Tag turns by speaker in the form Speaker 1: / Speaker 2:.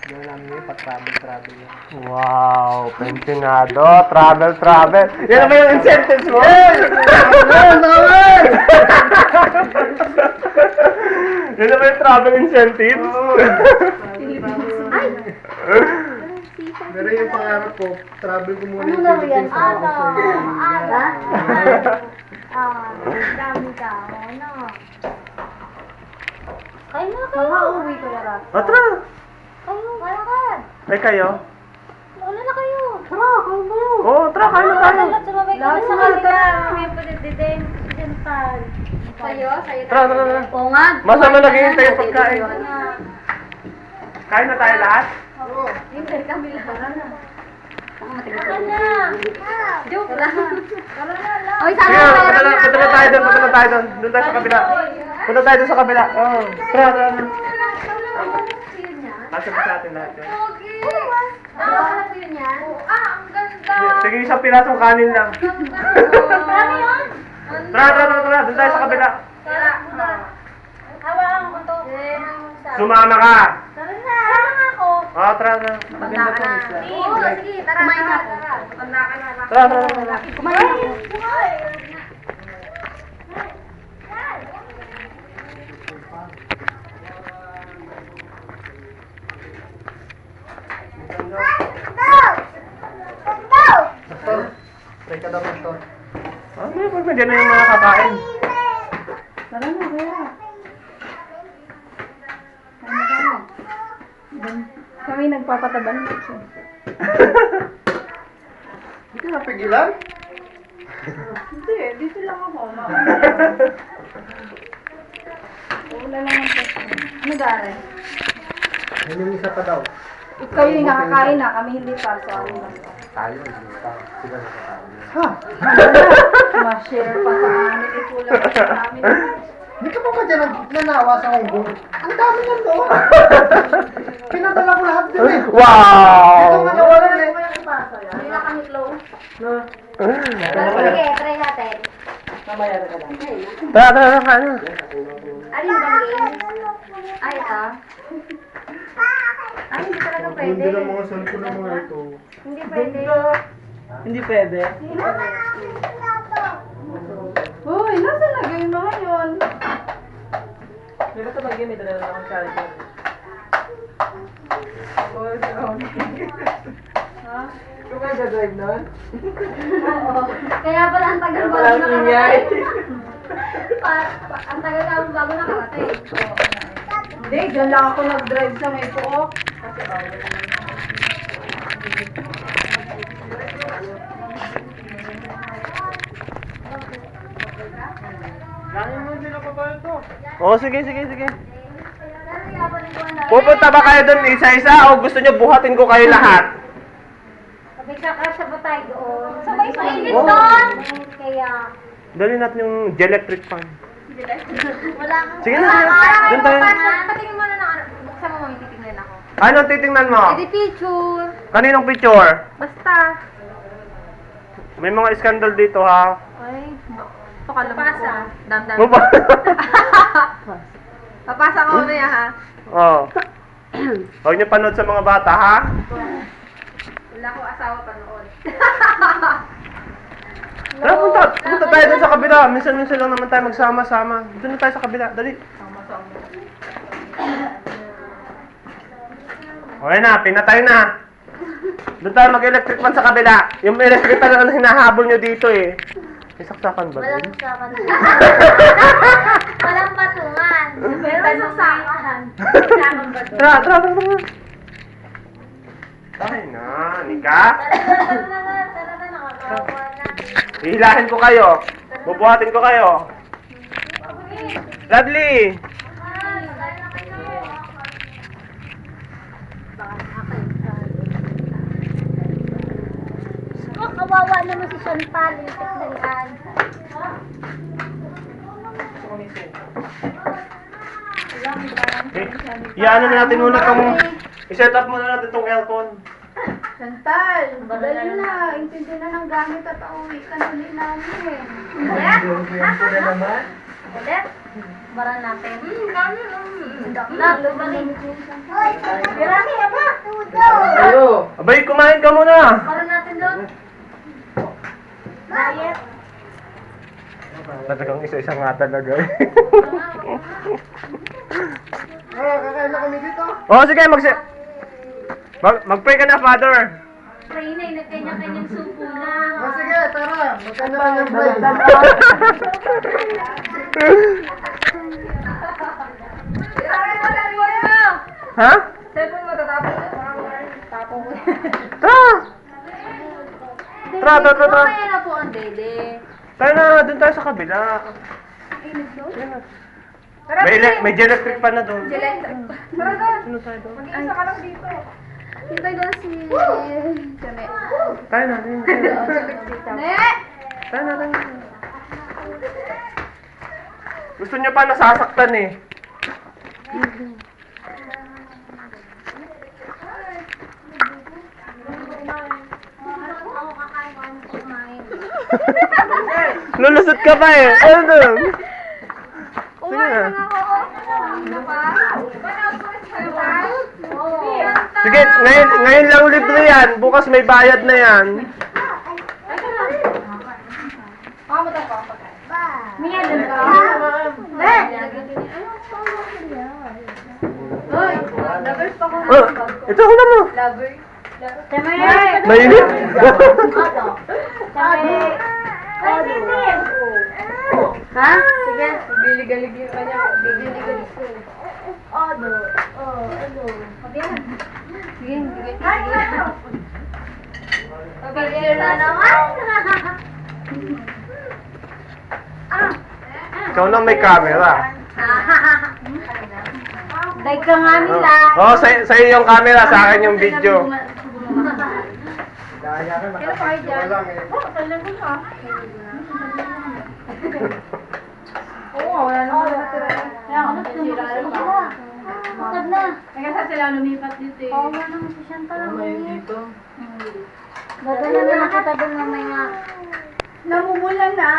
Speaker 1: Gawin namin yun, pa-travel.
Speaker 2: Wow, pensionado, travel. Yan ba yung incentives mo? Yan ba yung travel incentives?
Speaker 1: Pero yung pangarap ko, travel ko muna
Speaker 3: Ano
Speaker 1: yung
Speaker 3: daw yan?
Speaker 1: Philippines ako sa
Speaker 3: Ala? Dami tao, ano? Kayo na kayo. Makauwi ko na rin.
Speaker 2: Tara!
Speaker 3: Kayo, malakad.
Speaker 2: Ay kayo?
Speaker 3: Wala na kayo.
Speaker 1: Tara, kayo ba yun?
Speaker 2: Oo, tara, kain na tayo.
Speaker 3: Sumabay ka na sa kanila. May pagdidental. Sa'yo? Sa'yo na.
Speaker 2: Tara.
Speaker 3: Oo nga.
Speaker 2: Masama naghihintay yung pagkain. Kain na tayo lahat?
Speaker 1: Oo.
Speaker 3: Hintay kami lahat. Saka na. Joke lang. Oy,
Speaker 2: Sige, punta na tayo doon. Doon tayo sa kabila. Punta tayo doon sa kabila. Oo. Tara. Kasama sa atin lahat yun.
Speaker 3: Ang ganda.
Speaker 2: Sige, isang pirasong kanin lang.
Speaker 3: Marami yun.
Speaker 2: Tara. Doon tayo sa kabila.
Speaker 3: Tara. Hawakan ko to.
Speaker 2: Sumama ka.
Speaker 3: Tara na. Tara ako.
Speaker 2: Tara.
Speaker 3: Tanda ka na. Sige, tara. Kumain na ako. Tanda ka na.
Speaker 2: Tara.
Speaker 3: Kumain na ako.
Speaker 1: Pastor, try ka daw, Pastor.
Speaker 2: Pag nandiyan na yung mga kakain.
Speaker 4: Tara na, kuya. Kami nagpapataban.
Speaker 1: Hindi ka napigilan?
Speaker 4: Hindi, dito lang ako. Wala lang ang pwesto. Ano gari?
Speaker 1: Yun yung isa pa daw.
Speaker 4: Ikaw yung nakakain na, kami hindi pa. So, ano lang.
Speaker 1: Tayo, hindi pa. Sila na tayo.
Speaker 4: Ha? Ma-share pa sa amin. Ikulang pa sa amin.
Speaker 1: Hindi ka pa ba dyan nanawa sa Hong Kong? Ang dami yan doon. Pinadala ko lahat din eh.
Speaker 2: Wow!
Speaker 1: Ito nga nawalan eh.
Speaker 3: Hindi na kami close.
Speaker 2: Tara.
Speaker 3: Sige, try natin.
Speaker 2: Tara, kain na.
Speaker 3: Alin ba game? Ay, ito. Ay, hindi talaga pwede.
Speaker 1: Hindi lang mga cellphone ng mga ito.
Speaker 3: Hindi pwede.
Speaker 4: Hindi pwede. Uy, nasa lagay yung mga yun? Di ba ito lagay? May dala lang akong charger. Uy, ha? Ito kayo dadrive nun?
Speaker 3: Oo. Kaya pala ang tagal bago
Speaker 4: Walang ingay.
Speaker 3: Ang tagal bago nakarating.
Speaker 4: Hindi, dyan lang ako nag-drive sa may pook. Kasi bawal naman.
Speaker 1: Langin mo sila pa ba ito?
Speaker 2: Oo, sige. Pupunta ba kayo doon isa-isa o gusto nyo buhatin ko kayo lahat?
Speaker 3: Sabay sa ba tayo doon? Sabay sa init
Speaker 2: Oo.
Speaker 3: doon! Kaya,
Speaker 2: Dali natin yung electric fan.
Speaker 3: wala kang...
Speaker 2: Sige na, doon tayo.
Speaker 3: Patingin mo na ng ano. Buksan mo, may titignan ako.
Speaker 2: Anong titingnan mo?
Speaker 3: Hindi picture.
Speaker 2: Kaninong picture?
Speaker 3: Basta.
Speaker 2: May mga iskandal dito ha.
Speaker 3: Ay, pakalam ko. Damdam.
Speaker 2: Mo ba?
Speaker 3: Papasa ko na yan, ha?
Speaker 2: Oo. Huwag niyo panood sa mga bata ha.
Speaker 3: Wala ko asawa panood.
Speaker 2: Tara, punta tayo doon sa kabila. Minsan lang naman tayo magsama-sama. Doon na tayo sa kabila. Dali. Okay na, pinatay na. Doon tayo mag-electric fan sa kabila. Yung electric fan na hinahabol nyo dito eh. May saksakan ba
Speaker 3: Walang
Speaker 2: doon?
Speaker 3: sakan. Walang patungan. Meron saksakan. Saksakan ba doon?
Speaker 2: Tara. Tayo na, Nika.
Speaker 3: Tara na, nakakawa na.
Speaker 2: Hihilahin ko kayo. Bubuhatin ko kayo. Dudley!
Speaker 3: Kawawa naman si Chantal. Lipat na yan.
Speaker 2: Iano na natin muna itong... I-set up muna natin itong aircon.
Speaker 4: Chantal, madali na. Intindi na ng gamit at uuwi ka na din namin.
Speaker 3: Ulit? Ulit? Bara natin. Nak, lumani. Birani, apa?
Speaker 1: Ayo.
Speaker 2: Abay, kumain ka muna.
Speaker 3: Para natin doon. Diet.
Speaker 2: Talagang isa-isa nga talaga eh.
Speaker 1: Kakain na kami dito.
Speaker 2: Oo, sige, mag-pray ka na, Father.
Speaker 3: Pray na, nagkanya-kanyang supo na.
Speaker 1: Sige, tara. Magkanya-kanyang play.
Speaker 2: Ha?
Speaker 4: Cellphone mo, tatapon na. Tapon mo.
Speaker 2: Tara! Tara.
Speaker 3: Kaya na po ang dede.
Speaker 2: Tayo na, dun tayo sa kabila. May electric pa na doon.
Speaker 4: Electric. Tara ka.
Speaker 2: Ano tayo doon?
Speaker 4: Mag-iisa ka lang dito.
Speaker 3: Hintay doon si... Kame.
Speaker 2: Tayo na.
Speaker 3: Ne!
Speaker 2: Tayo na. Gusto niyo pa nasasaktan eh.
Speaker 3: Ako kakain ko ano kumain.
Speaker 2: Lulusot ka pa eh. Ano doon? Sige na.
Speaker 3: Ano pa?
Speaker 2: Sige, ngayon lang libre yan. Bukas may bayad na yan.
Speaker 3: Mia, doon ka. Ne! Hoy! Lovers pa ko.
Speaker 2: Oh, ito ko na mo.
Speaker 3: Tama.
Speaker 2: Mainit?
Speaker 3: Ha? Sige.
Speaker 4: Gilig-galig ka niya.
Speaker 3: Gilig-galig ko. Ano? Pabiyan. Sige, sige. Pabiyan na naman.
Speaker 2: Ikaw lang may camera.
Speaker 3: Dahil ka nga nila.
Speaker 2: Oo, sa'yo yung camera, sa akin yung video.
Speaker 1: Kaya ka
Speaker 3: Kailan pa kayo dyan?
Speaker 1: Wala eh.
Speaker 3: Kailan ko ka?
Speaker 4: Oo, wala naman natira.
Speaker 3: Kaya ako nasira na. Matag na.
Speaker 4: Kaya sa sila lumipat dito eh.
Speaker 3: Oo nga naman si Chantal ang
Speaker 4: Ngayon
Speaker 3: ulit.
Speaker 4: dito.
Speaker 3: Gagana na nakita doon mamaya.
Speaker 4: Namumula na.